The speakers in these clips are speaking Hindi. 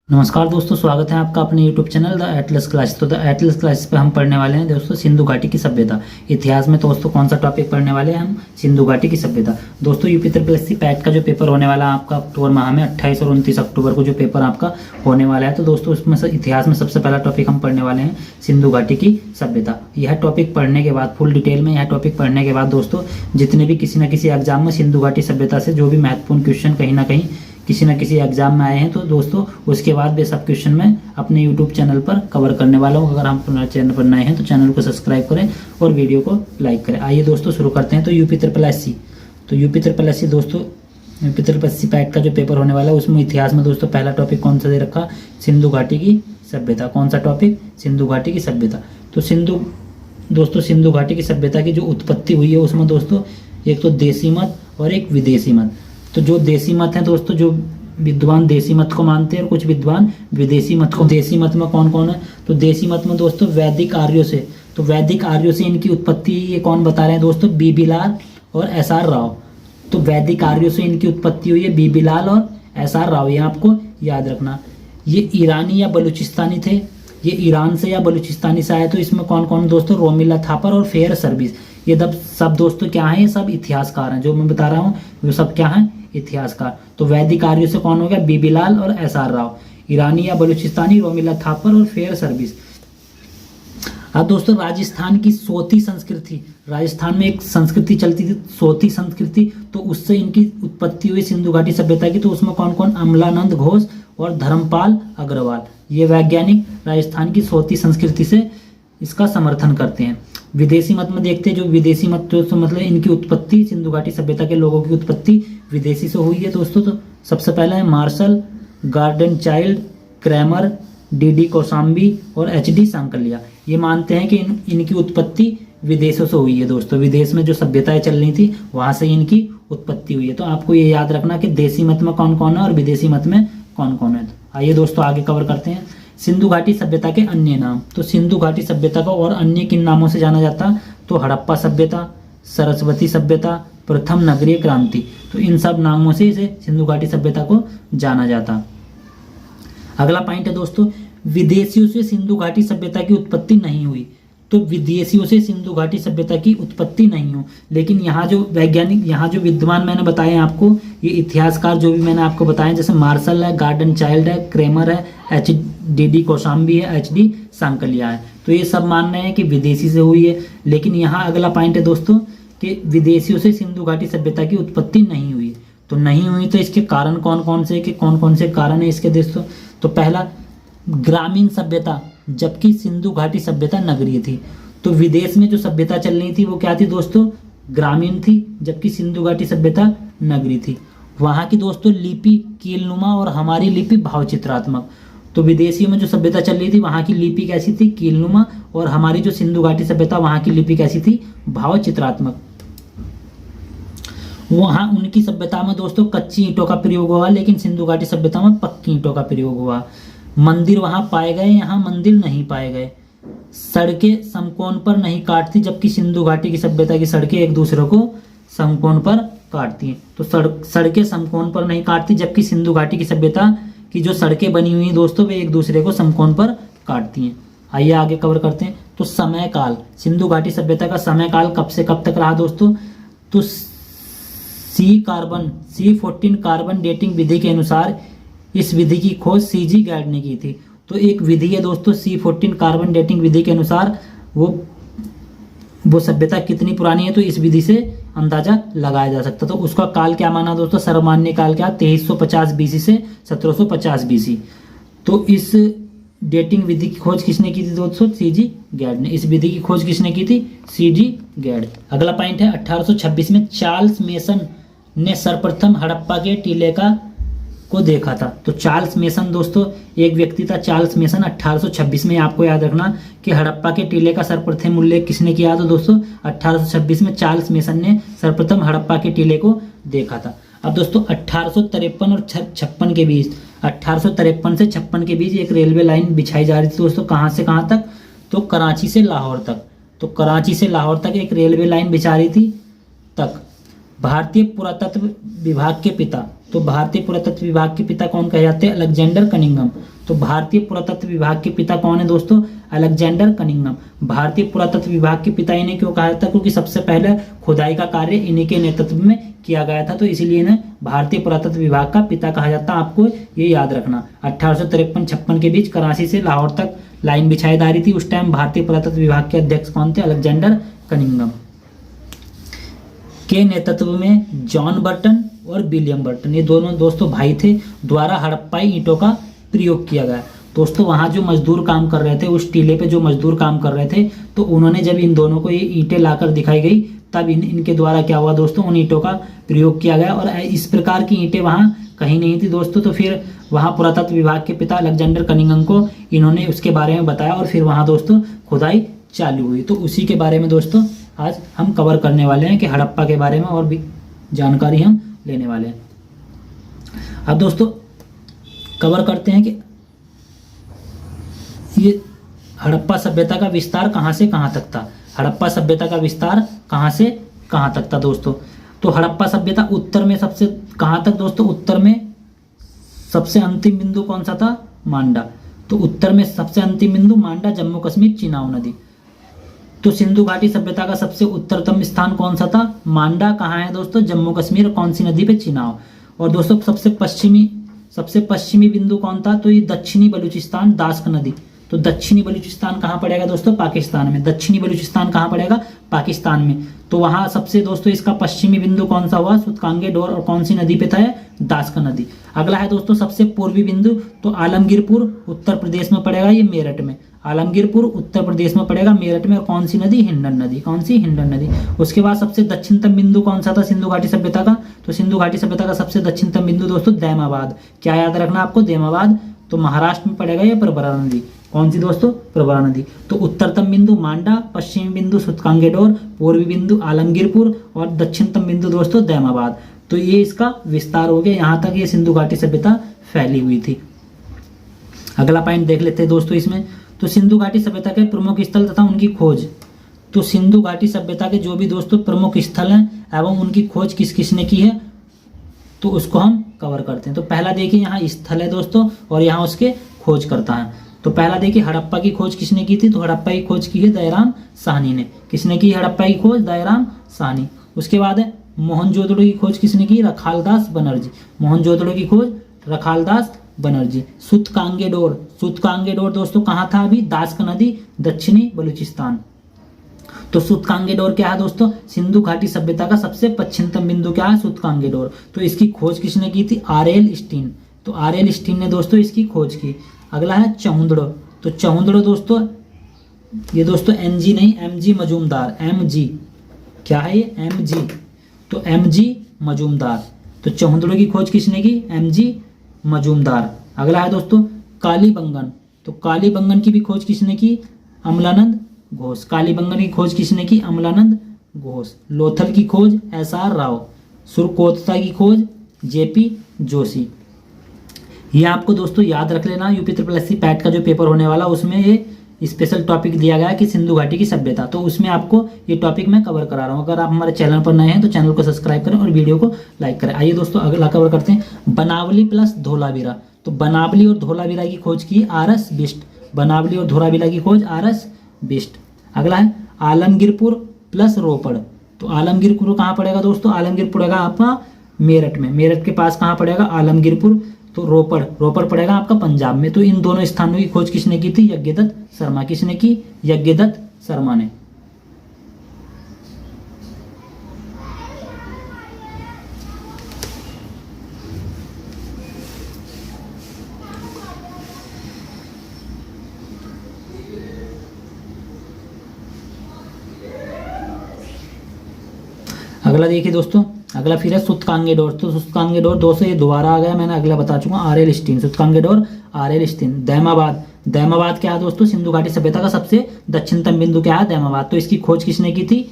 नमस्कार दोस्तों, स्वागत है आपका अपने YouTube channel the Atlas class. तो द एटलस क्लास पे हम पढ़ने वाले हैं दोस्तों सिंधु घाटी की सभ्यता। इतिहास में दोस्तों कौन सा टॉपिक पढ़ने वाले हैं हम? सिंधु घाटी की सभ्यता। दोस्तों यूपी ट्रिपल पैट का जो पेपर होने वाला है आपका अक्टूबर माह में 28 और 29 अक्टूबर को जो पेपर आपका होने वाला है, तो दोस्तों उसमें से इतिहास में सबसे पहला टॉपिक हम पढ़ने वाले हैं सिंधु घाटी की सभ्यता। यह टॉपिक पढ़ने के बाद फुल डिटेल में यह टॉपिक पढ़ने के बाद दोस्तों जितने भी किसी न किसी एग्जाम में सिंधु घाटी सभ्यता से जो भी महत्वपूर्ण क्वेश्चन कहीं ना कहीं किसी न किसी एग्जाम में आए हैं, तो दोस्तों उसके बाद भी सब क्वेश्चन मैं अपने यूट्यूब चैनल पर कवर करने वाला हूं। अगर हम अपने चैनल पर नए हैं तो चैनल को सब्सक्राइब करें और वीडियो को लाइक करें। आइए दोस्तों शुरू करते हैं। तो यूपी ट्रिपल एस सी दोस्तों UP triple S C PET का जो पेपर होने वाला है उसमें इतिहास में दोस्तों पहला टॉपिक कौन सा दे रखा? सिंधु घाटी की सभ्यता। कौन सा टॉपिक? सिंधु घाटी की सभ्यता। तो सिंधु घाटी की सभ्यता की जो उत्पत्ति हुई है उसमें दोस्तों एक तो देसी मत और एक विदेशी मत। तो जो देसी मत है दोस्तों, जो विद्वान देसी मत को मानते हैं और कुछ विद्वान विदेशी मत को। देसी मत में कौन कौन है? तो देसी मत में दोस्तों वैदिक आर्यों से इनकी उत्पत्ति, ये कौन बता रहे हैं दोस्तों? बीबीलाल और एसआर राव। तो वैदिक आर्यों से इनकी उत्पत्ति हुई है बीबीलाल और एसआर राव, ये आपको याद रखना। ये ईरानी या बलूचिस्तानी थे, ये ईरान से या बलूचिस्तानी से आए। तो इसमें कौन कौन दोस्तों? रोमिला थापर और फेयर सर्विस। ये सब दोस्तों क्या है? ये सब इतिहासकार हैं। जो मैं बता रहा हूँ वो सब क्या है? इतिहासकार। तो वैदिक आर्यों से कौन हो गया? बीबीलाल और एसआर राव। ईरानी या बलूचिस्तानी रोमिला थापर और फेयर सर्विस। अब दोस्तों राजस्थान की सोती संस्कृति, राजस्थान में एक संस्कृति चलती थी सोती संस्कृति, तो उससे इनकी उत्पत्ति हुई सिंधु घाटी सभ्यता की। तो उसमें कौन कौन? अमलानंद घोष और धर्मपाल अग्रवाल। ये वैज्ञानिक राजस्थान की सोती संस्कृति से इसका समर्थन करते हैं। विदेशी मत में देखते हैं, जो विदेशी मत तो मतलब इनकी उत्पत्ति, सिंधु घाटी सभ्यता के लोगों की उत्पत्ति विदेशी से हुई है दोस्तों। तो सबसे पहला है Marshall, Gordon Childe, Kramer, D D Kosambi और एचडी सांकलिया। ये मानते हैं कि इनकी उत्पत्ति विदेशों से हुई है दोस्तों। विदेश में जो सभ्यताएं चल रही थी वहां से इनकी उत्पत्ति हुई है। तो आपको ये याद रखना कि देसी मत में कौन कौन है और विदेशी मत में कौन कौन है। आइए दोस्तों आगे कवर करते हैं सिंधु घाटी सभ्यता के अन्य नाम। तो सिंधु घाटी सभ्यता को और अन्य किन नामों से जाना जाता? तो हड़प्पा सभ्यता, सरस्वती सभ्यता, प्रथम नगरीय क्रांति। तो इन सब नामों से इसे सिंधु घाटी सभ्यता को जाना जाता। अगला पॉइंट है दोस्तों, विदेशियों से सिंधु घाटी सभ्यता की उत्पत्ति नहीं हुई। तो विदेशियों से सिंधु घाटी सभ्यता की उत्पत्ति नहीं हो, लेकिन यहाँ जो वैज्ञानिक, यहाँ जो विद्वान मैंने बताए आपको, ये इतिहासकार जो भी मैंने आपको बताए, जैसे मार्शल है, गार्डन चाइल्ड है, क्रेमर है, डीडी कौशाम्बी है, एचडी सांकलिया है, तो ये सब मान रहे हैं कि विदेशी से हुई है। लेकिन यहाँ अगला पॉइंट है दोस्तों कि विदेशियों से सिंधु घाटी सभ्यता की उत्पत्ति नहीं हुई। तो नहीं हुई तो इसके कारण कौन कौन से, कि कौन कौन से कारण है इसके दोस्तों? तो पहला, ग्रामीण सभ्यता, जबकि सिंधु घाटी सभ्यता नगरीय थी। तो विदेश में जो सभ्यता चल रही थी वो क्या थी दोस्तों? ग्रामीण थी, जबकि सिंधु घाटी सभ्यता नगरीय थी। वहां की दोस्तों लिपि कीलनुमा और हमारी लिपि भावचित्रात्मक। तो विदेशियों में जो सभ्यता चल रही थी वहां की लिपि कैसी थी? कीलनुमा। और हमारी जो सिंधु घाटी सभ्यता वहां की लिपि कैसी थी? भावचित्रात्मक। वहां उनकी सभ्यता में दोस्तों कच्ची ईंटों का प्रयोग हुआ, लेकिन सिंधु घाटी सभ्यता में पक्की ईंटों का प्रयोग हुआ। मंदिर वहां पाए गए, यहाँ मंदिर नहीं पाए गए। सड़कें समकोण पर नहीं काटती, जबकि सिंधु घाटी की सभ्यता की सड़कें एक दूसरे को समकोण पर काटती हैं। तो सड़कें समकोण पर नहीं काटती, जबकि सिंधु घाटी की सभ्यता की जो सड़कें बनी हुई हैं दोस्तों वे एक दूसरे को समकोण पर काटती हैं। आइए आगे कवर करते हैं। तो समय काल, सिंधु घाटी सभ्यता का समय काल कब से कब तक रहा दोस्तों? तो C14 कार्बन डेटिंग विधि के अनुसार इस विधि की खोज सीजी गैड ने की थी। तो एक विधि है दोस्तों C14 कार्बन डेटिंग विधि के अनुसार वो सभ्यता कितनी पुरानी है तो इस विधि से अंदाजा लगाया जा सकता। तो उसका काल क्या माना दोस्तों? सर्वमान्य काल क्या? 2350 बीसी से 1750 बीसी। तो इस डेटिंग विधि की खोज किसने की थी दोस्तों? सीजी गैड ने। इस विधि की खोज किसने की थी? सीजी गैड। अगला पॉइंट है 1826 में चार्ल्स मेसन ने सर्वप्रथम हड़प्पा के टीले को देखा था। तो चार्ल्स मेसन दोस्तों एक व्यक्ति था, चार्ल्स मेसन। 1826 में आपको याद रखना कि हड़प्पा के टीले का सर्वप्रथम उल्लेख किसने किया था दोस्तों? 1826 में चार्ल्स मेसन ने सर्वप्रथम हड़प्पा के टीले को देखा था। अब दोस्तों 1853 और 56 के बीच, 1853 से 56 के बीच एक रेलवे लाइन बिछाई जा रही थी दोस्तों। कहाँ से कहाँ तक? तो कराची से लाहौर तक। तो कराची से लाहौर तक एक रेलवे लाइन बिछा रही थी तक। भारतीय पुरातत्व विभाग के पिता तो भारतीय पुरातत्व विभाग के पिता कौन कहे जाते हैं? Alexander Cunningham. तो भारतीय पुरातत्व विभाग के पिता कौन है दोस्तों? Alexander Cunningham. भारतीय पुरातत्व विभाग के पिता इन्हें क्यों कहा जाता है? क्योंकि सबसे पहले खुदाई का कार्य इन्हीं के नेतृत्व में किया गया था, तो इसीलिए इन्हें भारतीय पुरातत्व विभाग का पिता कहा जाता है। आपको ये याद रखना। 1853-56 के बीच कराची से लाहौर तक लाइन बिछाई जा रही थी। उस टाइम भारतीय पुरातत्व विभाग के अध्यक्ष कौन थे? अलेक्जेंडर कनिंघम के नेतृत्व में जॉन बर्टन और विलियम बर्टन, ये दोनों दोस्तों भाई थे, द्वारा हड़प्पाई ईंटों का प्रयोग किया गया। दोस्तों वहाँ जो मजदूर काम कर रहे थे, उस टीले पे जो मजदूर काम कर रहे थे, तो उन्होंने जब इन दोनों को ये ईंटें लाकर दिखाई गई, तब इनके द्वारा क्या हुआ दोस्तों? उन ईंटों का प्रयोग किया गया। और इस प्रकार की ईंटें वहाँ कहीं नहीं थी दोस्तों। तो फिर वहाँ पुरातत्व विभाग के पिता अलेक्जेंडर कनिंघम को इन्होंने उसके बारे में बताया और फिर वहाँ दोस्तों खुदाई चालू हुई। तो उसी के बारे में दोस्तों आज हम कवर करने वाले हैं कि हड़प्पा के बारे में और भी जानकारी हम लेने वाले हैं। अब दोस्तों कवर करते हैं कि ये हड़प्पा सभ्यता का विस्तार कहाँ से कहाँ तक था। हड़प्पा सभ्यता का विस्तार कहाँ से कहाँ तक था दोस्तों? तो हड़प्पा सभ्यता उत्तर में सबसे कहाँ तक दोस्तों? उत्तर में सबसे अंतिम बिंदु कौन सा था? मांडा। तो उत्तर में सबसे अंतिम बिंदु मांडा, जम्मू कश्मीर, चिनाब नदी। तो सिंधु घाटी सभ्यता का सबसे उत्तरतम स्थान कौन सा था? मांडा। कहाँ है दोस्तों? जम्मू कश्मीर। कौन सी नदी पे? चिनाब। और दोस्तों सबसे पश्चिमी बिंदु कौन था? तो ये दक्षिणी बलूचिस्तान, दास्क नदी। तो दक्षिणी बलूचिस्तान कहाँ पड़ेगा दोस्तों? पाकिस्तान में। दक्षिणी बलूचिस्तान कहाँ पड़ेगा? पाकिस्तान में। तो वहां सबसे दोस्तों इसका पश्चिमी बिंदु कौन सा हुआ? सुतकांगे डोर। और कौन सी नदी पे था? दास्क नदी। अगला है दोस्तों सबसे पूर्वी बिंदु, तो आलमगीरपुर उत्तर प्रदेश में पड़ेगा, ये मेरठ में। आलमगीरपुर उत्तर प्रदेश में पड़ेगा, मेरठ में। और कौन सी नदी? हिंडन नदी। कौन सी? हिंडन नदी। उसके बाद सबसे दक्षिणतम बिंदु कौन सा था सिंधु घाटी सभ्यता का? तो सिंधु घाटी सभ्यता का सबसे दक्षिणतम बिंदु दोस्तों दैमाबाद। क्या याद रखना आपको? दैमाबाद। तो महाराष्ट्र में पड़ेगा ये प्रवरा नदी। कौन सी दोस्तों? प्रवरा नदी। तो उत्तरतम बिंदु मांडा, पश्चिमी बिंदु सुतकांगे डोर, पूर्वी बिंदु आलमगीरपुर और दक्षिणतम बिंदु दोस्तों दैमाबाद। तो ये इसका विस्तार हो गया, यहाँ तक ये सिंधु घाटी सभ्यता फैली हुई थी। अगला पॉइंट देख लेते हैं दोस्तों इसमें। तो सिंधु घाटी सभ्यता के प्रमुख स्थल तथा उनकी खोज। तो सिंधु घाटी सभ्यता के जो भी दोस्तों प्रमुख स्थल हैं एवं उनकी खोज किस किसने की है, तो उसको हम कवर करते हैं। तो पहला देखिए यहाँ स्थल है दोस्तों और यहाँ उसके खोज करता है। तो पहला देखिए हड़प्पा की खोज किसने की थी? तो हड़प्पा की खोज की है दयाराम साहनी ने। किसने की हड़प्पा की खोज? दयाराम साहनी। उसके बाद है मोहनजोदड़ो की खोज किसने की? रखालदास बनर्जी। मोहनजोदड़ो की खोज रखालदास बनर्जी। सुतकांगे डोर दोस्तों कहाँ था? अभी दास्क नदी, दक्षिणी बलूचिस्तान। तो सुतकांगे डोर क्या है दोस्तों? सिंधु घाटी सभ्यता का सबसे पश्चिमतम बिंदु क्या है? सुतकांगे डोर। तो इसकी खोज किसने की थी? RL Stein. तो आरएल स्टीन ने दोस्तों इसकी खोज की। अगला है चहुंदड़ो। तो चहुंदड़ो दोस्तों, ये दोस्तों एनजी नहीं, एमजी मजूमदार। एमजी क्या है? ये एमजी। तो एमजी मजूमदार। तो चहुंदड़ो की खोज किसने की? एमजी मजूमदार। अगला है दोस्तों कालीबंगन। तो कालीबंगन की भी खोज किसने की? अमलानंद घोष। कालीबंगन की खोज किसने की? अमलानंद घोष। लोथल की खोज एसआर राव। सुरकोतता की खोज जेपी जोशी। ये आपको दोस्तों याद रख लेना, यूपी SSC पैट का जो पेपर होने वाला उसमें ये स्पेशल टॉपिक दिया गया है कि सिंधु घाटी की सभ्यता। तो उसमें आपको ये टॉपिक मैं कवर करा रहा हूँ। अगर आप हमारे चैनल पर नए हैं तो चैनल को सब्सक्राइब करें और वीडियो को लाइक करें। आइए दोस्तों अगला कवर करते हैं बनावली प्लस धोलावीरा। तो बनावली और धोलावीरा की खोज की RS बिष्ट। बनावली और धोलावीरा की खोज RS बिष्ट। अगला है आलमगीरपुर प्लस रोपड़। तो आलमगीरपुर कहाँ पड़ेगा दोस्तों? आलमगीरपुर पड़ेगा आपका मेरठ में। मेरठ के पास कहाँ पड़ेगा? आलमगीरपुर। तो रोपड़ पड़ेगा आपका पंजाब में। तो इन दोनों स्थानों की खोज किसने की थी? यज्ञदत्त शर्मा। किसने की? यज्ञदत्त शर्मा ने। अगला देखिए दोस्तों, अगला फिर है सुतकांगे डोर। तो सुतकांगे डोर दोस्तों ये दोबारा आ गया, मैंने अगला बता चुका हूँ। RL Stein. Sutkagen Dor RL Stein. Daimabad क्या है दोस्तों? सिंधु घाटी सभ्यता का सबसे दक्षिणतम बिंदु क्या है? दैमाबाद। तो इसकी खोज किसने की थी?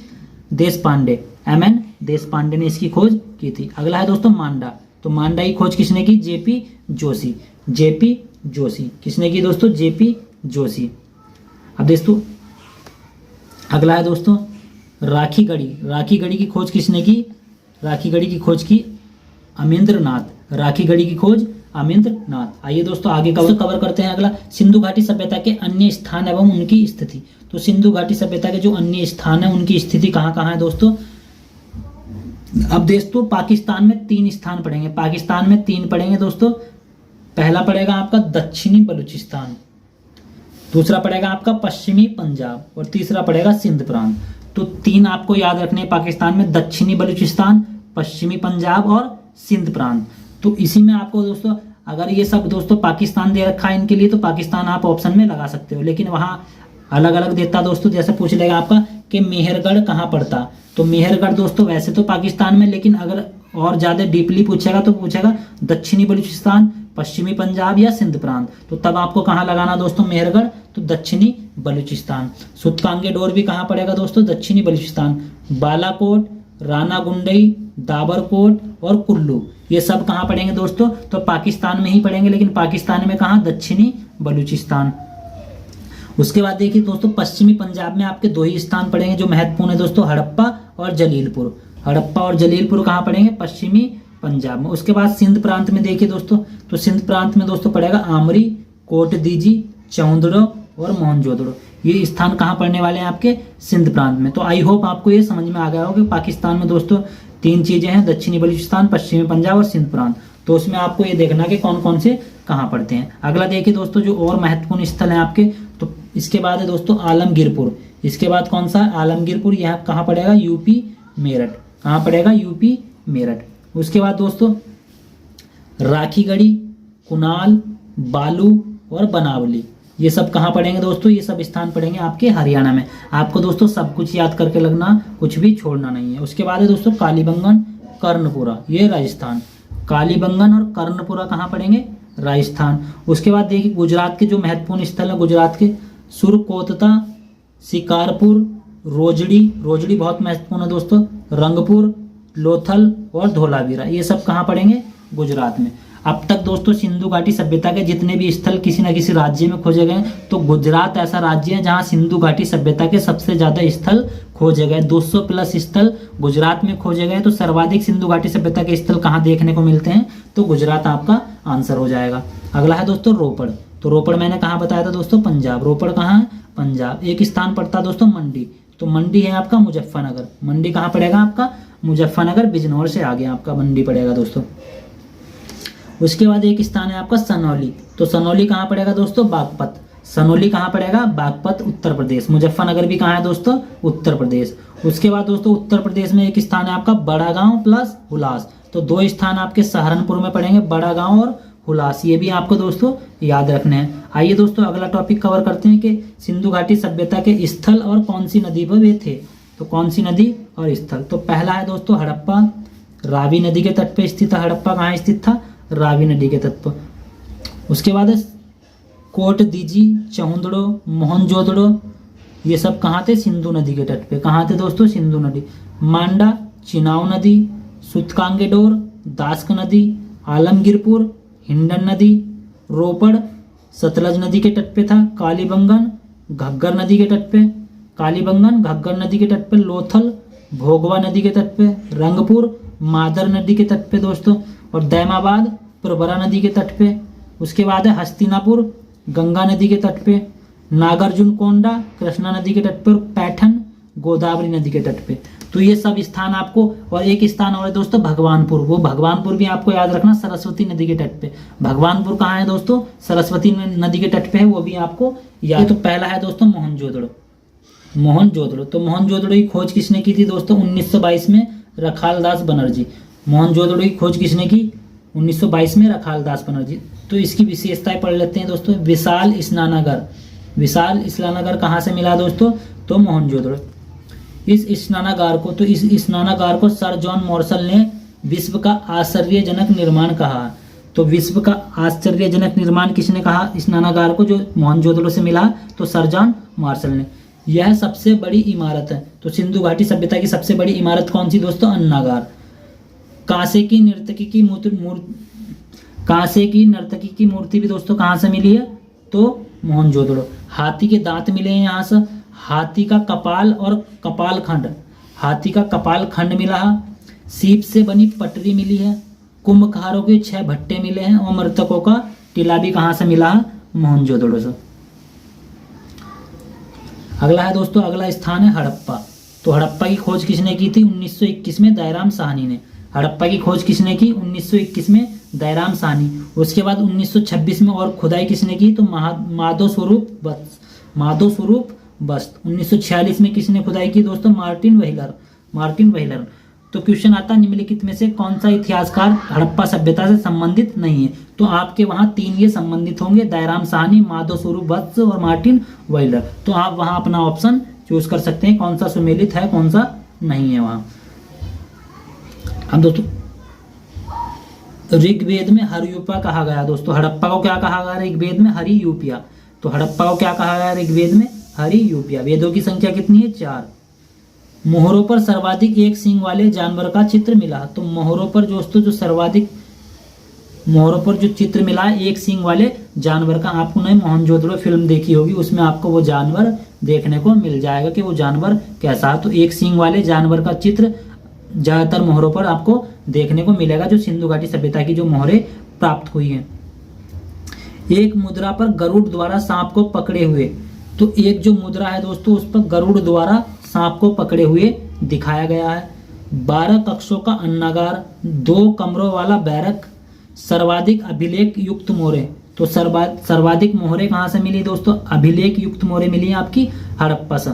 देश पांडे। MN देश पांडे ने इसकी खोज की थी। अगला है दोस्तों मांडा। तो मांडा की खोज किसने की? जेपी जोशी। जेपी जोशी। किसने की दोस्तों? जेपी जोशी। अब दोस्तों अगला है दोस्तों राखीगढ़ी। राखीगढ़ी की खोज किसने की? राखीगढ़ी की खोज की अमेंद्र नाथ। राखी गढ़ी की खोज अमेंद्र नाथ। आइए दोस्तों आगे कवर करते हैं। अगला, सिंधु घाटी सभ्यता के अन्य स्थान एवं उनकी स्थिति। तो सिंधु घाटी सभ्यता के जो अन्य स्थान है उनकी स्थिति कहाँ कहाँ है दोस्तों। अब दोस्तों पाकिस्तान में 3 स्थान पड़ेंगे, पाकिस्तान में 3 पड़ेंगे दोस्तों। पहला पड़ेगा आपका दक्षिणी बलूचिस्तान, दूसरा पड़ेगा आपका पश्चिमी पंजाब और तीसरा पड़ेगा सिंध प्रांत। तो 3 आपको याद रखने हैं पाकिस्तान में, दक्षिणी बलूचिस्तान, पश्चिमी पंजाब और सिंध प्रांत। तो इसी में आपको दोस्तों अगर ये सब दोस्तों पाकिस्तान दे रखा है इनके लिए तो पाकिस्तान आप ऑप्शन में लगा सकते हो, लेकिन वहाँ अलग अलग देता दोस्तों। जैसे पूछ लेगा आपका कि मेहरगढ़ कहाँ पड़ता, तो मेहरगढ़ दोस्तों वैसे तो पाकिस्तान में, लेकिन अगर और ज्यादा डीपली पूछेगा तो पूछेगा दक्षिणी बलूचिस्तान, पश्चिमी पंजाब या सिंध प्रांत। तो तब आपको कहाँ लगाना दोस्तों मेहरगढ़, तो दक्षिणी बलूचिस्तान। सुतकांगे डोर भी कहाँ पड़ेगा दोस्तों, दक्षिणी बलूचिस्तान। बालाकोट, राना गुंडई, दाबरकोट और कुल्लू ये सब कहाँ पड़ेंगे दोस्तों, तो पाकिस्तान में ही पड़ेंगे, लेकिन पाकिस्तान में कहाँ, दक्षिणी बलूचिस्तान। उसके बाद देखिए दोस्तों पश्चिमी पंजाब में आपके 2 ही स्थान पड़ेंगे जो महत्वपूर्ण है दोस्तों, हड़प्पा और जलीलपुर। हड़प्पा और जलीलपुर कहाँ पड़ेंगे, पश्चिमी पंजाब में। उसके बाद सिंध प्रांत में देखिए दोस्तों, तो सिंध प्रांत में दोस्तों पड़ेगा आमरी, कोट दीजी, चौंदड़ो और मोहनजोदड़ो। ये स्थान कहाँ पड़ने वाले हैं आपके, सिंध प्रांत में। तो आई होप आपको ये समझ में आ गया होगा कि पाकिस्तान में दोस्तों 3 चीजें हैं, दक्षिणी बलूचिस्तान, पश्चिमी पंजाब और सिंध प्रांत। तो उसमें आपको ये देखना कि कौन कौन से कहाँ पड़ते हैं। अगला देखिए दोस्तों जो और महत्वपूर्ण स्थल है आपके, तो इसके बाद है दोस्तों आलमगीरपुर। इसके बाद कौन सा, आलमगीरपुर, यह कहाँ पड़ेगा, यूपी मेरठ। कहाँ पड़ेगा, यूपी मेरठ। उसके बाद दोस्तों राखीगढ़ी, कुनाल, बालू और बनावली ये सब कहाँ पड़ेंगे दोस्तों, ये सब स्थान पड़ेंगे आपके हरियाणा में। आपको दोस्तों सब कुछ याद करके लगना, कुछ भी छोड़ना नहीं है। उसके बाद है दोस्तों कालीबंगन, कर्णपुरा, ये राजस्थान। कालीबंगन और कर्णपुरा कहाँ पड़ेंगे, राजस्थान। उसके बाद देखिए गुजरात के जो महत्वपूर्ण स्थल है, गुजरात के सुरकोतता, शिकारपुर, रोजड़ी, रोजड़ी बहुत महत्वपूर्ण है दोस्तों, रंगपुर, लोथल और धोलावीरा ये सब कहाँ पड़ेंगे, गुजरात में। अब तक दोस्तों सिंधु घाटी सभ्यता के जितने भी स्थल किसी न किसी राज्य में खोजे गए, तो गुजरात ऐसा राज्य है जहां सिंधु घाटी सभ्यता के सबसे ज्यादा स्थल खोजे गए। 200 प्लस स्थल गुजरात में खोजे गए। तो सर्वाधिक सिंधु घाटी सभ्यता के स्थल कहाँ देखने को मिलते हैं, तो गुजरात आपका आंसर हो जाएगा। अगला है दोस्तों रोपड़। तो रोपड़ मैंने कहाँ बताया था दोस्तों, पंजाब। रोपड़ कहाँ है, पंजाब। एक स्थान पड़ता है दोस्तों मंडी, तो मंडी है आपका मुजफ्फरनगर। मंडी कहाँ पड़ेगा आपका, मुजफ्फरनगर, बिजनौर से आगे आपका मंडी पड़ेगा दोस्तों। उसके बाद एक स्थान है आपका सनौली। तो सनौली कहाँ पड़ेगा दोस्तों, बागपत। सनौली कहाँ पड़ेगा, बागपत, उत्तर प्रदेश। मुजफ्फरनगर भी कहाँ है दोस्तों, उत्तर प्रदेश। उसके बाद दोस्तों उत्तर प्रदेश में एक स्थान है आपका बड़ा गांव प्लस हुलास। तो 2 स्थान आपके सहारनपुर में पड़ेंगे, बड़ा गांव और हुलास। ये भी आपको दोस्तों याद रखने हैं। आइए दोस्तों अगला टॉपिक कवर करते हैं कि सिंधु घाटी सभ्यता के स्थल और कौन सी नदी पर वे थे। तो कौन सी नदी और स्थल, तो पहला है दोस्तों हड़प्पा, रावी नदी के तट पे स्थित था। हड़प्पा कहाँ स्थित था, रावी नदी के तट पर। उसके बाद कोट दीजी, चौंदड़ो, मोहनजोदड़ो ये सब कहाँ थे, सिंधु नदी के तट पे। कहाँ थे दोस्तों, सिंधु नदी। मांडा, चिनाव नदी, सुतकांगेडोर, दास्क नदी, आलमगीरपुर, हिंडन नदी, रोपड़ सतलज नदी के तट पे था। कालीबंगन घग्गर नदी के तट पे, कालीबंगन घग्गर नदी के तट पे। लोथल भोगवा नदी के तट पे। रंगपुर मादर नदी के तट पे दोस्तों। और दैमाबाद प्रवरा नदी के तट पे। उसके बाद है हस्तिनापुर गंगा नदी के तट पे। नागार्जुन कोंडा कृष्णा नदी के तट पे। और पैठन गोदावरी नदी के तट पे। तो ये सब स्थान आपको, और एक स्थान और है दोस्तों भगवानपुर। वो भगवानपुर भी आपको याद रखना, सरस्वती नदी के तट पे। भगवानपुर कहाँ है दोस्तों, सरस्वती नदी के तट पे है, वो भी आपको याद। तो पहला है दोस्तों मोहनजोदड़ो। मोहनजोदड़ो, तो मोहनजोदड़ो की खोज किसने की थी दोस्तों, 1922 में रखालदास बनर्जी। मोहनजोदड़ो की खोज किसने की, 1922 में रखालदास बनर्जी। तो इसकी विशेषताएं पढ़ लेते हैं दोस्तों। विशाल स्नानागार, विशाल स्नानागार कहाँ से मिला दोस्तों, तो मोहनजोदड़ो। इस स्नानागार को सर जॉन मार्शल ने विश्व का आश्चर्यजनक निर्माण कहा। तो विश्व का आश्चर्यजनक निर्माण किसने कहा स्नानागार को, जो मोहनजोदड़ो से मिला, तो सर जॉन मार्शल ने। यह सबसे बड़ी इमारत है। तो सिंधु घाटी सभ्यता की सबसे बड़ी इमारत कौन सी दोस्तों, अन्नागार। कांसे की नर्तकी की मूर्ति भी दोस्तों कहाँ से मिली है, तो मोहनजोदड़ो। हाथी के दांत मिले हैं यहाँ से। हाथी का कपाल और कपाल खंड, हाथी का कपाल खंड मिला है। सीप से बनी पटरी मिली है। कुंभकारों के 6 भट्टे मिले हैं और मृतकों का टीला भी कहाँ से मिला है? मोहनजोदड़ो से। अगला है दोस्तों, अगला स्थान है हड़प्पा। तो हड़प्पा की खोज किसने की थी? 1921 में दयाराम साहनी ने। हड़प्पा की खोज किसने की? 1921 में दयाराम साहनी। उसके बाद 1926 में और खुदाई किसने की? तो माधव स्वरूप बस्त। 1946 में किसने खुदाई की दोस्तों? Martin wheeler. तो क्वेश्चन आता है निम्नलिखित में से कौन सा इतिहासकार हड़प्पा सभ्यता से संबंधित नहीं है? तो आपके वहां 3 ये संबंधित होंगे, दयाराम साहनी, माधव स्वरूप बस्त और मार्टिन व्हीलर। तो आप वहां अपना ऑप्शन चूज कर सकते हैं, कौन सा सुमेलित है कौन सा नहीं है वहां। अब दोस्तों ऋग्वेद में हरियूपा कहा गया दोस्तों। हड़प्पा को क्या कहा गया ऋग्वेद में? हरियूपिया। तो हड़प्पा को क्या कहा गया ऋग्वेद में? हरियूपिया। वेदों की संख्या कितनी है? 4। मोहरों पर सर्वाधिक एक सींग वाले जानवर का चित्र मिला। तो मोहरों पर दोस्तों जो चित्र मिला है एक सींग वाले जानवर का, आपको नहीं मोहनजोदड़ो फिल्म देखी होगी, उसमें आपको वो जानवर देखने को मिल जाएगा कि वो जानवर कैसा है। तो एक सींग वाले जानवर का चित्र ज्यादातर मोहरों पर आपको देखने को मिलेगा, जो सिंधु घाटी सभ्यता की जो मोहरें प्राप्त हुई हैं। एक मुद्रा पर गरुड़ द्वारा सांप को पकड़े हुए। तो एक जो मुद्रा है दोस्तों उस पर गरुड़ द्वारा सांप को पकड़े हुए दिखाया गया है। 12 कक्षों का अन्नागार, 2 कमरों वाला बैरक, सर्वाधिक अभिलेख युक्त मोहरें। तो सर्वाधिक मोहरें कहाँ से मिली दोस्तों? अभिलेख युक्त मोहरें मिली है आपकी हड़प्पा से।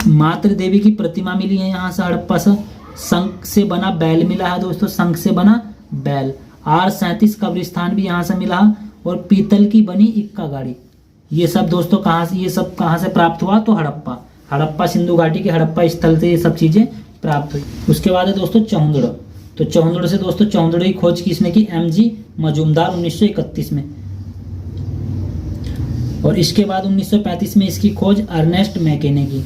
मातृ देवी की प्रतिमा मिली है यहाँ से हड़प्पा से। शंख से बना बैल मिला है दोस्तों, शंख से बना बैल। R37 कब्रिस्तान भी यहाँ से मिला है और पीतल की बनी इक्का गाड़ी। ये सब दोस्तों कहाँ से प्राप्त हुआ? तो हड़प्पा सिंधु घाटी के हड़प्पा स्थल से ये सब चीजें प्राप्त हुई। उसके बाद है दोस्तों चौंदड़। तो चौंदड़ से दोस्तों चौंदड़ की खोज किसने की? MG मजूमदार 1931 में। और इसके बाद 1935 में इसकी खोज अर्नेस्ट मैके ने की।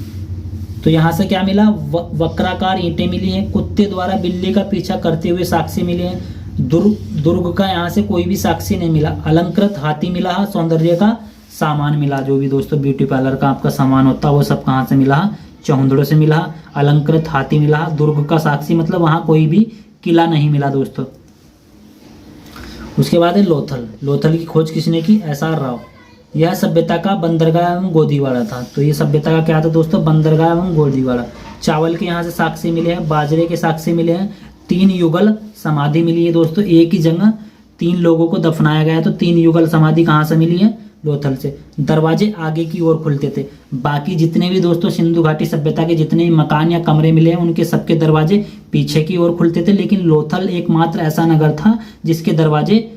तो यहाँ से क्या मिला? वक्राकार ईंटें मिली हैं, कुत्ते द्वारा बिल्ली का पीछा करते हुए साक्ष्य मिले हैं। दुर्ग का यहाँ से कोई भी साक्ष्य नहीं मिला। अलंकृत हाथी मिला है, सौंदर्य का सामान मिला, जो भी दोस्तों ब्यूटी पार्लर का आपका सामान होता है वो सब कहाँ से मिला? चौंदड़ों से मिला। अलंकृत हाथी मिला। दुर्ग का साक्षी मतलब वहां कोई भी किला नहीं मिला दोस्तों। उसके बाद है लोथल की खोज किसने की? SR राव। यह सभ्यता का बंदरगाह एवं गोदीवाड़ा था। तो ये सभ्यता का क्या था दोस्तों? बंदरगाह एवं गोदीवाड़ा। चावल के यहाँ से साक्ष्य मिले हैं, बाजरे के साक्ष्य मिले हैं। 3 युगल समाधि मिली है दोस्तों, एक ही जगह 3 लोगों को दफनाया गया। तो 3 युगल समाधि कहाँ से मिली है? लोथल से। दरवाजे आगे की ओर खुलते थे। बाकी जितने भी दोस्तों सिंधु घाटी सभ्यता के जितने भी मकान या कमरे मिले हैं उनके सबके दरवाजे पीछे की ओर खुलते थे, लेकिन लोथल एकमात्र ऐसा नगर था जिसके दरवाजे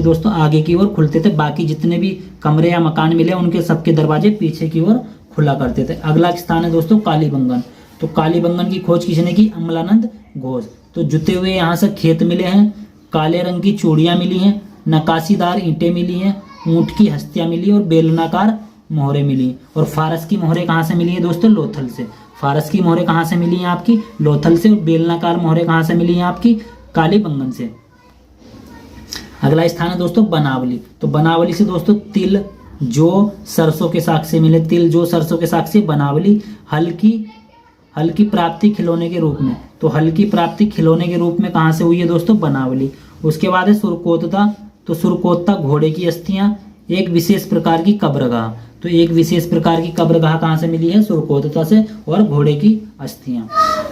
दोस्तों आगे की ओर खुलते थे। बाकी जितने भी कमरे या मकान मिले उनके सबके दरवाजे पीछे की ओर खुला करते थे। अगला स्थान है दोस्तों कालीबंगन। तो कालीबंगन की खोज किसने की? अमलानंद घोष। तो जुते हुए यहाँ से खेत मिले हैं, काले रंग की चूड़ियां मिली हैं, नकाशीदार ईंटें मिली हैं, ऊंट की हस्तियां मिली और बेलनाकार मोहरें मिली। और फारस की मोहरें कहाँ से मिली है दोस्तों? लोथल से। फारस की मोहरें कहाँ से मिली हैं आपकी? लोथल से। और बेलनाकार मोहरें कहाँ से मिली हैं आपकी? कालीबंगन से। अगला स्थान है दोस्तों बनावली। तो बनावली से दोस्तों तिल जो सरसों के साक्ष्य मिले। तिल जो सरसों के साक्ष्य। बनावली हल्की प्राप्ति खिलौने के रूप में। तो हल्की प्राप्ति खिलौने के रूप में कहाँ से हुई है दोस्तों? बनावली। उसके बाद है सुरकोतता। तो सुरकोतता घोड़े की अस्थियां, एक विशेष प्रकार की कब्रगाह। तो एक विशेष प्रकार की कब्रगाह कहाँ से मिली है? सुरकोतता से। और घोड़े की अस्थियां।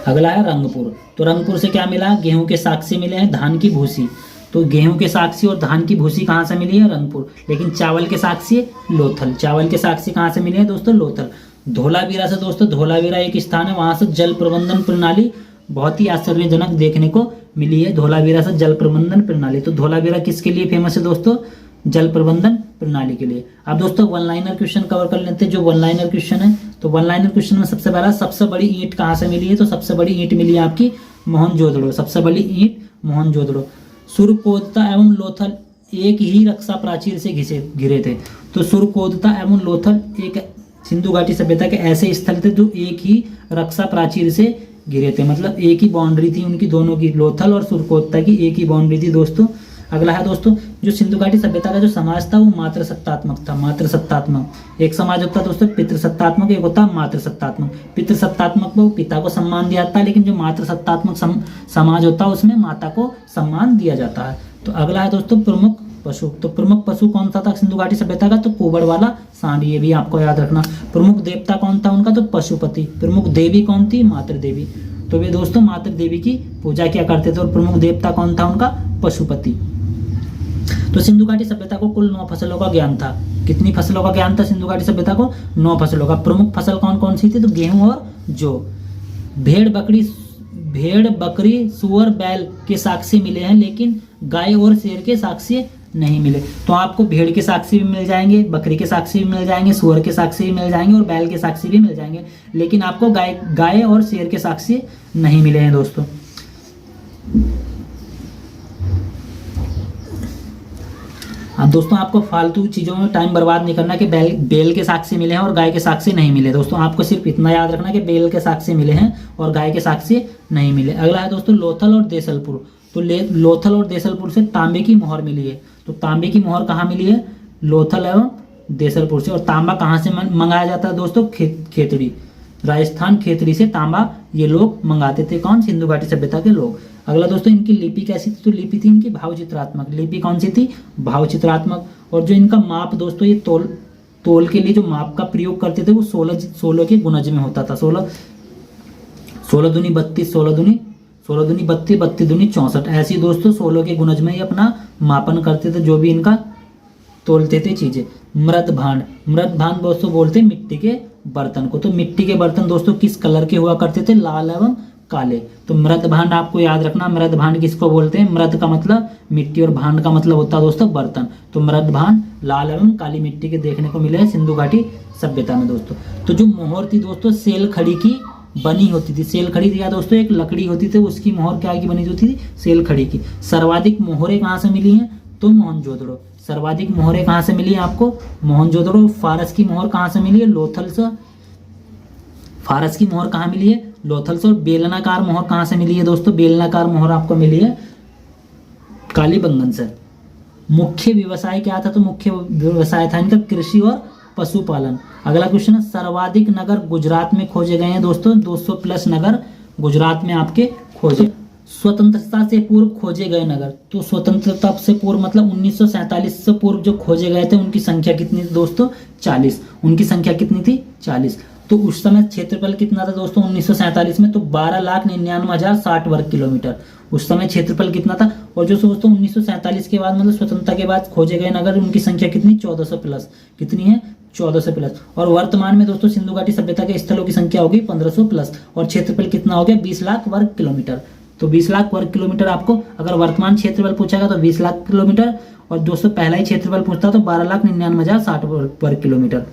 अगला है रंगपुर। तो रंगपुर से क्या मिला? गेहूं के साक्ष्य मिले हैं, धान की भूसी। तो गेहूं के साक्ष्य और धान की भूसी कहाँ से मिली है? रंगपुर। लेकिन चावल के साक्ष्य लोथल। चावल के साक्ष्य कहाँ से मिले हैं दोस्तों? लोथल। धोलावीरा से दोस्तों, धोलावीरा एक स्थान है, वहां से जल प्रबंधन प्रणाली बहुत ही आश्चर्यजनक देखने को मिली है। धोलावीरा से जल प्रबंधन प्रणाली। तो धोलावीरा किसके लिए फेमस है दोस्तों? जल प्रबंधन प्रणाली के लिए। अब दोस्तों वन लाइनर क्वेश्चन कवर कर लेते हैं। जो वन लाइनर क्वेश्चन है, तो वन लाइनर क्वेश्चन में सबसे पहला सबसे बड़ी ईंट कहाँ से मिली है? तो सबसे बड़ी ईंट मिली है आपकी मोहनजोदड़ो। सबसे बड़ी ईंट मोहनजोदड़ो। सुरकोतता एवं लोथल एक ही रक्षा प्राचीर से घिरे थे। तो सुरकोतता एवं लोथल एक सिंधु घाटी सभ्यता के ऐसे स्थल थे जो एक ही रक्षा प्राचीर से घिरे थे, मतलब एक ही बाउंड्री थी उनकी दोनों की। लोथल और सुरकोतता की एक ही बाउंड्री थी दोस्तों। अगला है दोस्तों, जो सिंधु घाटी सभ्यता का जो समाज था वो मातृसत्तात्मक था। मातृसत्तात्मक, एक समाज होता है दोस्तों पितृसत्तात्मक, एक होता है मातृसत्तात्मक। पितृसत्तात्मक में पिता को सम्मान दिया जाता है, लेकिन जो मातृसत्तात्मक समाज होता है उसमें माता को सम्मान दिया जाता है। तो अगला है दोस्तों प्रमुख पशु। तो प्रमुख पशु कौन सा था सिंधु घाटी सभ्यता का? तो कुबड़ वाला सांड, ये भी आपको याद रखना। प्रमुख देवता कौन था उनका? तो पशुपति। प्रमुख देवी कौन थी? मातृ देवी। तो वे दोस्तों मातृ देवी की पूजा किया करते थे। और प्रमुख देवता कौन था उनका? पशुपति। तो सिंधु घाटी सभ्यता को कुल 9 फसलों का ज्ञान था। कितनी फसलों का ज्ञान था सिंधु घाटी सभ्यता को? 9 फसलों का। प्रमुख फसल कौन कौन सी थी? तो गेहूं और जौ। भेड़ बकरी सुअर बैल के साक्ष्य मिले हैं, लेकिन गाय और शेर के साक्ष्य नहीं मिले। तो आपको भेड़ के साक्ष्य भी मिल जाएंगे, बकरी के साक्ष्य भी मिल जाएंगे, सुअर के साक्ष्य भी मिल जाएंगे और बैल के साक्ष्य भी मिल जाएंगे, लेकिन आपको गाय और शेर के साक्ष्य नहीं मिले हैं दोस्तों। अब दोस्तों आपको फालतू चीजों में टाइम बर्बाद नहीं करना कि बैल के साक्ष्य मिले हैं और गाय के साक्ष्य नहीं मिले। दोस्तों आपको सिर्फ इतना याद रखना कि बैल के साक्ष्य मिले हैं और गाय के साक्ष्य नहीं मिले। अगला है दोस्तों लोथल और देसलपुर। तो लोथल और देसलपुर से तांबे की मोहर मिली है। तो तांबे की मोहर कहाँ मिली है? लोथल एवं देसलपुर से। और तांबा कहाँ से मंगाया जाता है दोस्तों? खेतड़ी, राजस्थान खेतड़ी से तांबा ये लोग मंगाते थे। कौन? सिंधु घाटी सभ्यता के लोग। अगला दोस्तों इनकी लिपि कैसी थी? तो लिपि थी इनकी भावचित्रात्मक। लिपि कौन सी थी? भावचित्रात्मक। और जो इनका माप दोस्तों, ये तोल के लिए जो माप का प्रयोग करते थे वो 16 के गुणज में होता था। 16 दूनी 32, 16 दूनी 32, 32 दूनी 64, ऐसी दोस्तों 16 के गुणज में ही अपना मापन करते थे, जो भी इनका तोलते थे चीजें। मृद भांड दोस्तों बोलते हैं मिट्टी के बर्तन को। तो मिट्टी के बर्तन दोस्तों किस कलर के हुआ करते थे? लाल एवं काले। तो मृद भांड आपको याद रखना। मृद भांड किसको बोलते हैं? मृद का मतलब मिट्टी और भांड का मतलब होता है दोस्तों बर्तन। तो मृद भांड लाल एवं काली मिट्टी के देखने को मिले हैं सिंधु घाटी सभ्यता में दोस्तों। तो जो मोहर थी दोस्तों सेल खड़ी की बनी होती थी। सेल खड़ी थी दोस्तों एक लकड़ी होती थी, उसकी मोहर क्या की बनी होती थी? सेल खड़ी की। सर्वाधिक मोहरें कहाँ से मिली हैं? तो मोहनजोदड़ो। सर्वाधिक मोहरें कहाँ से मिली है आपको? मोहनजोदड़ो। फारस की मोहर कहाँ से मिली है? लोथल से। फारस की मोहर कहाँ मिली है? लोथल से। और बेलनाकार मोहर कहाँ से मिली है दोस्तों? बेलनाकार मोहर आपको मिली है कालीबंगन से। मुख्य व्यवसाय क्या था? तो मुख्य व्यवसाय था इनका कृषि और पशुपालन। अगला क्वेश्चन है सर्वाधिक नगर गुजरात में खोजे गए हैं दोस्तों। 200 प्लस नगर गुजरात में आपके खोजे। स्वतंत्रता से पूर्व खोजे गए नगर। तो स्वतंत्रता से पूर्व मतलब 1947 से पूर्व जो खोजे गए थे उनकी संख्या कितनी थी दोस्तों? 40। उनकी संख्या कितनी थी? 40। तो उस समय क्षेत्रफल कितना था दोस्तों 1947 में? तो 12,99,060 वर्ग किलोमीटर उस समय क्षेत्रफल कितना था। और जो दोस्तों 1947 के बाद मतलब स्वतंत्रता के बाद खोजे गए नगर उनकी संख्या कितनी? 1400 प्लस। कितनी है? 1400 प्लस। और वर्तमान में दोस्तों सिंधु घाटी सभ्यता के स्थलों की संख्या होगी 1500 प्लस। और क्षेत्रफल कितना हो गया? 20 लाख वर्ग किलोमीटर। तो 20 लाख वर्ग किलोमीटर आपको अगर वर्तमान क्षेत्रफल पूछेगा तो 20 लाख किलोमीटर, और दोस्तों पहला ही क्षेत्रफल पूछता तो 12,99,060 वर्ग किलोमीटर।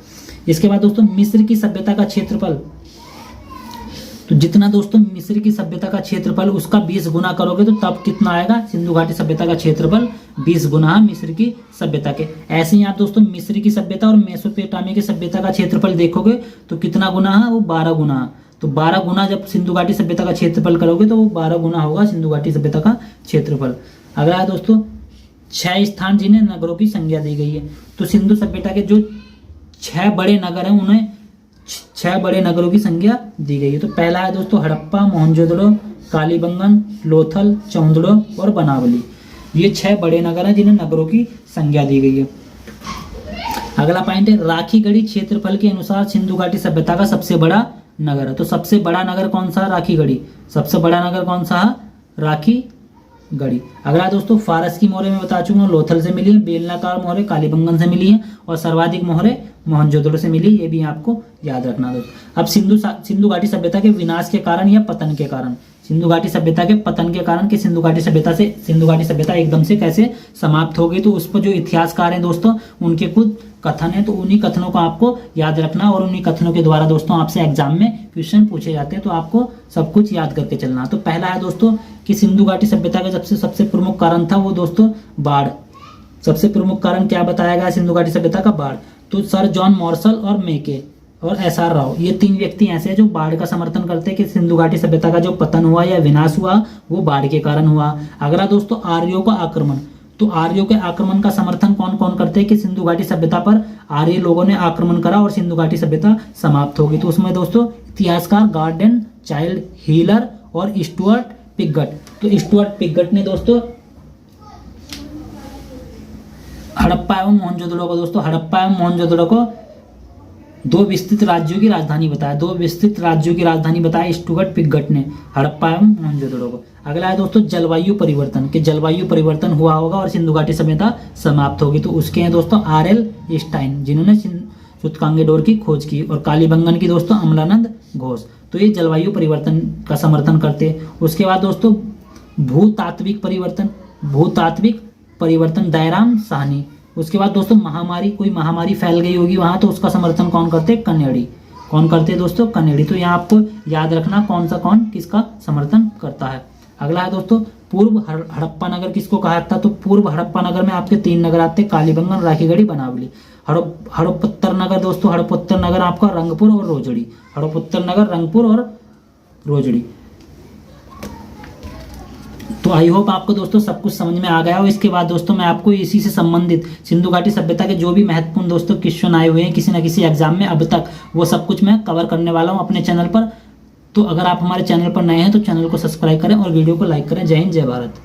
इसके बाद दोस्तों मिस्र की सभ्यता का क्षेत्रफल। तो जितना दोस्तों मिस्र की सभ्यता का क्षेत्रफल उसका 20 गुना करोगे तो तब कितना आएगा? सिंधु घाटी सभ्यता का क्षेत्रफल 20 गुना है मिस्र की सभ्यता के। ऐसे ही आप दोस्तों मिस्र की सभ्यता और मेसोपोटामिया की सभ्यता का क्षेत्रफल देखोगे तो कितना गुना है? वो 12 गुना है। तो 12 गुना जब सिंधु घाटी सभ्यता का क्षेत्रफल करोगे तो वो 12 गुना होगा सिंधु घाटी सभ्यता का क्षेत्रफल। अगला है दोस्तों 6 स्थान जिन्हें नगरों की संज्ञा दी गई है। तो सिंधु सभ्यता के जो 6 बड़े नगर हैं उन्हें 6 बड़े नगरों की संज्ञा दी गई है। तो पहला है दोस्तों हड़प्पा, मोहनजोदड़ो, कालीबंगन, लोथल, चौंदड़ो और बनावली। ये 6 बड़े नगर हैं जिन्हें नगरों की संज्ञा दी गई है। अगला पॉइंट है राखीगढ़ी क्षेत्रफल के अनुसार सिंधु घाटी सभ्यता का सबसे बड़ा नगर है। तो सबसे बड़ा नगर कौन सा? राखीगढ़ी। सबसे बड़ा नगर कौन सा है? राखीगढ़ी। अगला दोस्तों फारस की मोहरें मैं बता चुका हूँ लोथल से मिली है, बेलनाकार मोहरें कालीबंगन से मिली है और सर्वाधिक मोहरें मोहनजोदड़ो से मिली। ये भी आपको याद रखना दोस्तों। अब सिंधु घाटी सभ्यता के विनाश के कारण या पतन के कारण। सिंधु घाटी सभ्यता के पतन के कारण कि सिंधु घाटी सभ्यता एकदम से कैसे समाप्त हो गई, तो उस पर जो इतिहासकार हैं दोस्तों उनके खुद कथन है। तो उन्हीं कथनों को आपको याद रखना और उन्हीं कथनों के द्वारा दोस्तों आपसे एग्जाम में क्वेश्चन पूछे जाते हैं, तो आपको सब कुछ याद करके चलना। तो पहला है दोस्तों कि सिंधु घाटी सभ्यता का सबसे प्रमुख कारण था वो दोस्तों बाढ़। सबसे प्रमुख कारण क्या बताया गया सिंधु घाटी सभ्यता का? बाढ़। तो सर जॉन मार्शल और मेके और एसआर राव ये 3 व्यक्ति ऐसे हैं जो बाढ़ का समर्थन करते हैं कि सिंधु घाटी सभ्यता का जो पतन हुआ या विनाश हुआ वो बाढ़ के कारण हुआ। अगला दोस्तों आर्यों का आक्रमण। तो आर्यों के आक्रमण का समर्थन कौन कौन करते हैं कि सिंधु घाटी सभ्यता पर आर्य लोगों ने आक्रमण करा और सिंधु घाटी सभ्यता समाप्त होगी। तो उसमें दोस्तों इतिहासकार गार्डन चाइल्ड हीलर और स्टुअर्ट पिगट। तो स्टुअर्ट पिगट ने दोस्तों हड़प्पा एवं मोहनजोदड़ो को दोस्तों हड़प्पा एवं मोहनजोदड़ो को दो विस्तृत राज्यों की राजधानी बताया। दो विस्तृत राज्यों की राजधानी बताया स्टुअर्ट पिगट ने हड़प्पा एवं मोहनजोदड़ो को। अगला है दोस्तों जलवायु परिवर्तन, कि जलवायु परिवर्तन हुआ होगा और सिंधु घाटी सभ्यता समाप्त होगी। तो उसके हैं दोस्तों आर.एल. स्टाइन, जिन्होंने सूतकांगे डोर की खोज की, और कालीबंगन की दोस्तों अमलानंद घोष। तो ये जलवायु परिवर्तन का समर्थन करते। उसके बाद दोस्तों भूतात्विक परिवर्तन दयाराम साहनी। उसके बाद दोस्तों महामारी, कोई महामारी फैल गई होगी वहां, तो उसका समर्थन कौन करते? कन्नेड़ी। कौन करते हैं दोस्तों? कन्नेड़ी। तो यहाँ आपको याद रखना कौन किसका समर्थन करता है। अगला है दोस्तों पूर्व हड़प्पा नगर किसको कहा जाता है? तो पूर्व हड़प्पा नगर में आपके 3 नगर आते हैं, कालीबंगन, राखीगढ़ी, बनावली। हड़प्पोत्तर नगर दोस्तों, हड़प्पोत्तर नगर आपका रंगपुर और रोजड़ी। हड़प्पोत्तर नगर रंगपुर और रोजड़ी। तो आई होप आपको दोस्तों सब कुछ समझ में आ गया हो। इसके बाद दोस्तों मैं आपको इसी से संबंधित सिंधु घाटी सभ्यता के जो भी महत्वपूर्ण दोस्तों क्वेश्चन आए हुए हैं किसी न किसी एग्जाम में अब तक, वो सब कुछ मैं कवर करने वाला हूं अपने चैनल पर। तो अगर आप हमारे चैनल पर नए हैं तो चैनल को सब्सक्राइब करें और वीडियो को लाइक करें। जय हिंद, जय भारत।